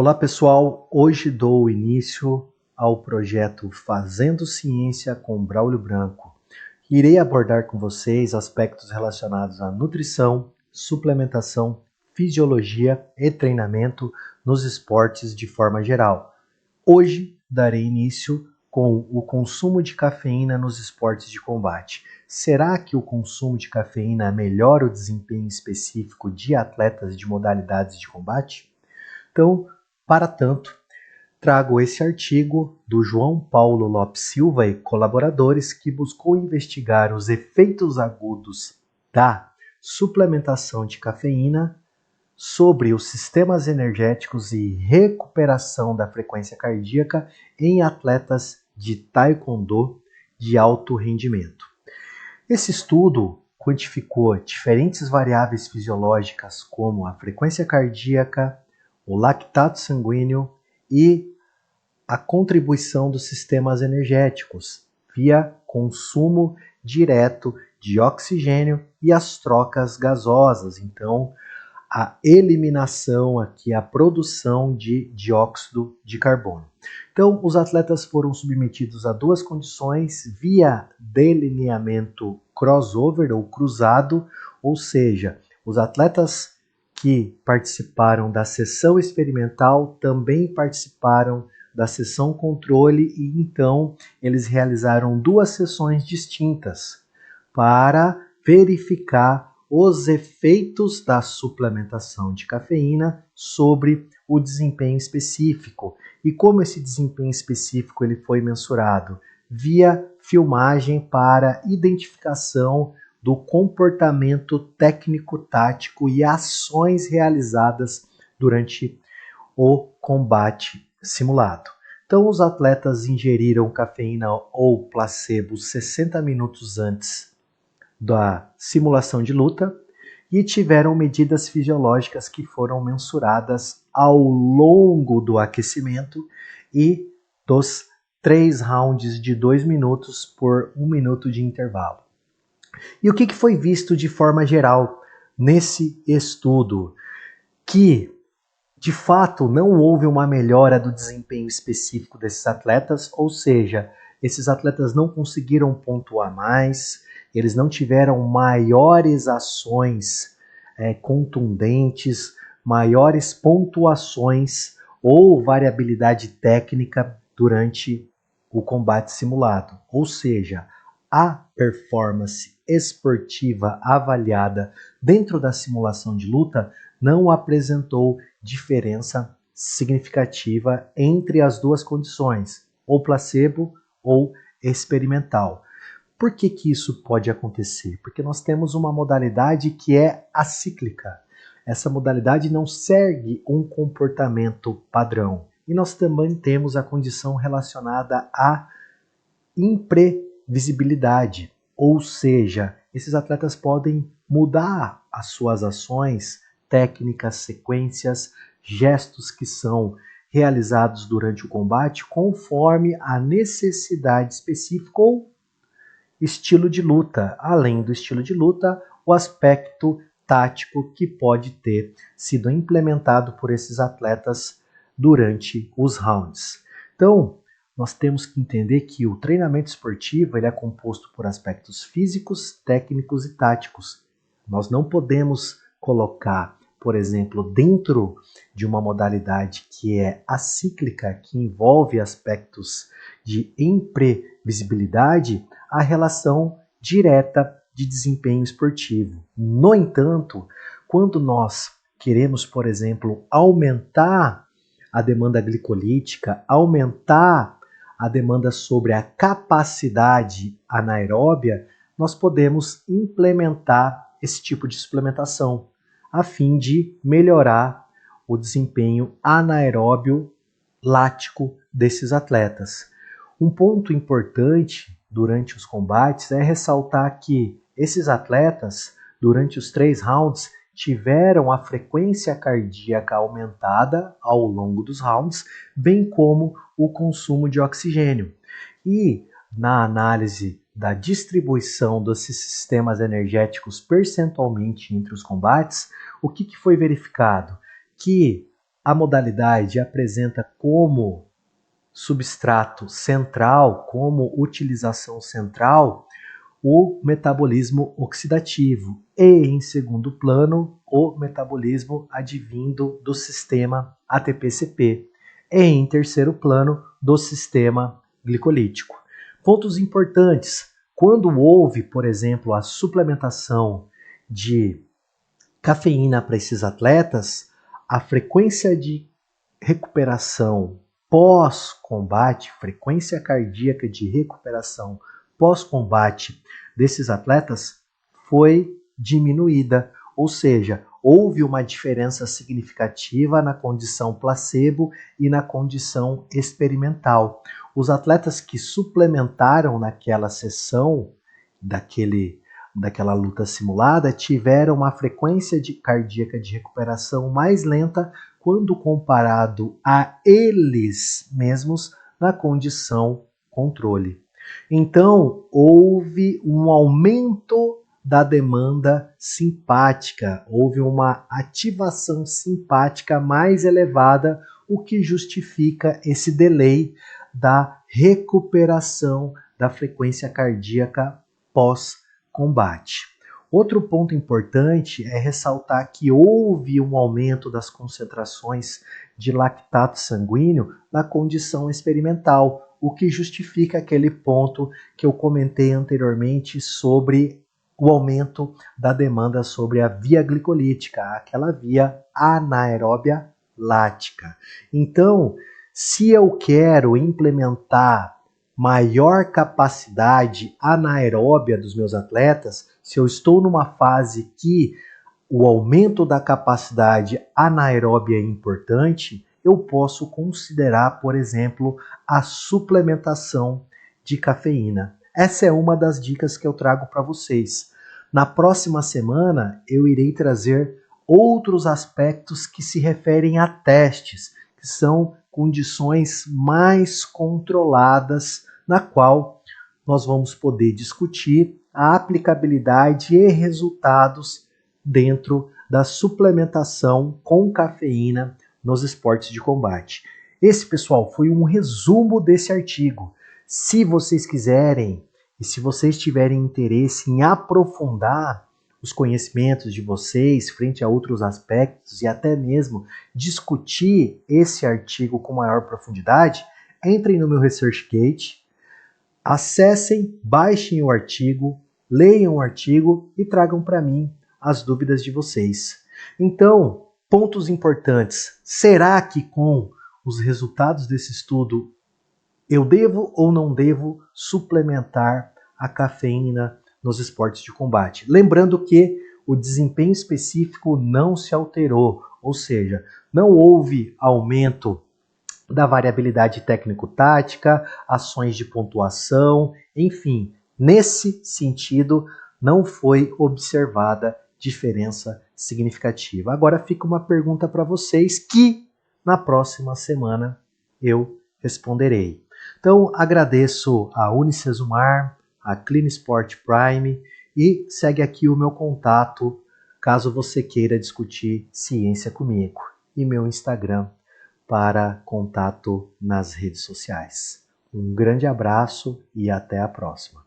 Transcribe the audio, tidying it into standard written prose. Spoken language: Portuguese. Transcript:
Olá pessoal, hoje dou início ao projeto Fazendo Ciência com Braulio Branco. Irei abordar com vocês aspectos relacionados à nutrição, suplementação, fisiologia e treinamento nos esportes de forma geral. Hoje darei início com o consumo de cafeína nos esportes de combate. Será que o consumo de cafeína melhora o desempenho específico de atletas de modalidades de combate? Então, para tanto, trago esse artigo do João Paulo Lopes Silva e colaboradores que buscou investigar os efeitos agudos da suplementação de cafeína sobre os sistemas energéticos e recuperação da frequência cardíaca em atletas de taekwondo de alto rendimento. Esse estudo quantificou diferentes variáveis fisiológicas como a frequência cardíaca, o lactato sanguíneo e a contribuição dos sistemas energéticos via consumo direto de oxigênio e as trocas gasosas. Então, a eliminação aqui, a produção de dióxido de carbono. Então, os atletas foram submetidos a duas condições via delineamento crossover ou cruzado, ou seja, os atletas que participaram da sessão experimental também participaram da sessão controle e então eles realizaram duas sessões distintas para verificar os efeitos da suplementação de cafeína sobre o desempenho específico. E como esse desempenho específico ele foi mensurado? Via filmagem para identificação do comportamento técnico-tático e ações realizadas durante o combate simulado. Então, os atletas ingeriram cafeína ou placebo 60 minutos antes da simulação de luta e tiveram medidas fisiológicas que foram mensuradas ao longo do aquecimento e dos 3 rounds de 2 minutos por 1 minuto de intervalo. E o que foi visto de forma geral nesse estudo? Que, de fato, não houve uma melhora do desempenho específico desses atletas, ou seja, esses atletas não conseguiram pontuar mais, eles não tiveram maiores ações contundentes, maiores pontuações ou variabilidade técnica durante o combate simulado. Ou seja, a performance esportiva avaliada dentro da simulação de luta não apresentou diferença significativa entre as duas condições, ou placebo ou experimental. Por que isso pode acontecer? Porque nós temos uma modalidade que é acíclica. Essa modalidade não segue um comportamento padrão. E nós também temos a condição relacionada à imprevisibilidade, ou seja, esses atletas podem mudar as suas ações, técnicas, sequências, gestos que são realizados durante o combate conforme a necessidade específica ou estilo de luta. Além do estilo de luta, o aspecto tático que pode ter sido implementado por esses atletas durante os rounds. Então, nós temos que entender que o treinamento esportivo ele é composto por aspectos físicos, técnicos e táticos. Nós não podemos colocar, por exemplo, dentro de uma modalidade que é acíclica, que envolve aspectos de imprevisibilidade, a relação direta de desempenho esportivo. No entanto, quando nós queremos, por exemplo, aumentar a demanda glicolítica, aumentar a demanda sobre a capacidade anaeróbia, nós podemos implementar esse tipo de suplementação a fim de melhorar o desempenho anaeróbio lático desses atletas. Um ponto importante durante os combates é ressaltar que esses atletas, durante os 3 rounds, tiveram a frequência cardíaca aumentada ao longo dos rounds, bem como o consumo de oxigênio. E na análise da distribuição desses sistemas energéticos percentualmente entre os combates, o que foi verificado? Que a modalidade apresenta como substrato central, como utilização central, o metabolismo oxidativo e, em segundo plano, o metabolismo advindo do sistema ATP-CP e, em terceiro plano, do sistema glicolítico. Pontos importantes: quando houve, por exemplo, a suplementação de cafeína para esses atletas, a frequência de recuperação pós-combate, frequência cardíaca de recuperação pós-combate desses atletas foi diminuída, ou seja, houve uma diferença significativa na condição placebo e na condição experimental. Os atletas que suplementaram naquela sessão daquela luta simulada tiveram uma frequência cardíaca de recuperação mais lenta quando comparado a eles mesmos na condição controle. Então, houve um aumento da demanda simpática, houve uma ativação simpática mais elevada, o que justifica esse delay da recuperação da frequência cardíaca pós-combate. Outro ponto importante é ressaltar que houve um aumento das concentrações de lactato sanguíneo na condição experimental, o que justifica aquele ponto que eu comentei anteriormente sobre o aumento da demanda sobre a via glicolítica, aquela via anaeróbia lática. Então, se eu quero implementar maior capacidade anaeróbia dos meus atletas, se eu estou numa fase que o aumento da capacidade anaeróbia é importante, eu posso considerar, por exemplo, a suplementação de cafeína. Essa é uma das dicas que eu trago para vocês. Na próxima semana, eu irei trazer outros aspectos que se referem a testes, que são condições mais controladas, na qual nós vamos poder discutir a aplicabilidade e resultados dentro da suplementação com cafeína nos esportes de combate. Esse, pessoal, foi um resumo desse artigo. Se vocês quiserem e se vocês tiverem interesse em aprofundar os conhecimentos de vocês frente a outros aspectos e até mesmo discutir esse artigo com maior profundidade, entrem no meu ResearchGate, acessem, baixem o artigo, leiam o artigo e tragam para mim as dúvidas de vocês. Então, pontos importantes. Será que com os resultados desse estudo eu devo ou não devo suplementar a cafeína nos esportes de combate? Lembrando que o desempenho específico não se alterou, ou seja, não houve aumento da variabilidade técnico-tática, ações de pontuação, enfim, nesse sentido não foi observada diferença significativa. Agora fica uma pergunta para vocês que na próxima semana eu responderei. Então agradeço a Unicesumar, a Clean Sport Prime e segue aqui o meu contato caso você queira discutir ciência comigo e meu Instagram para contato nas redes sociais. Um grande abraço e até a próxima.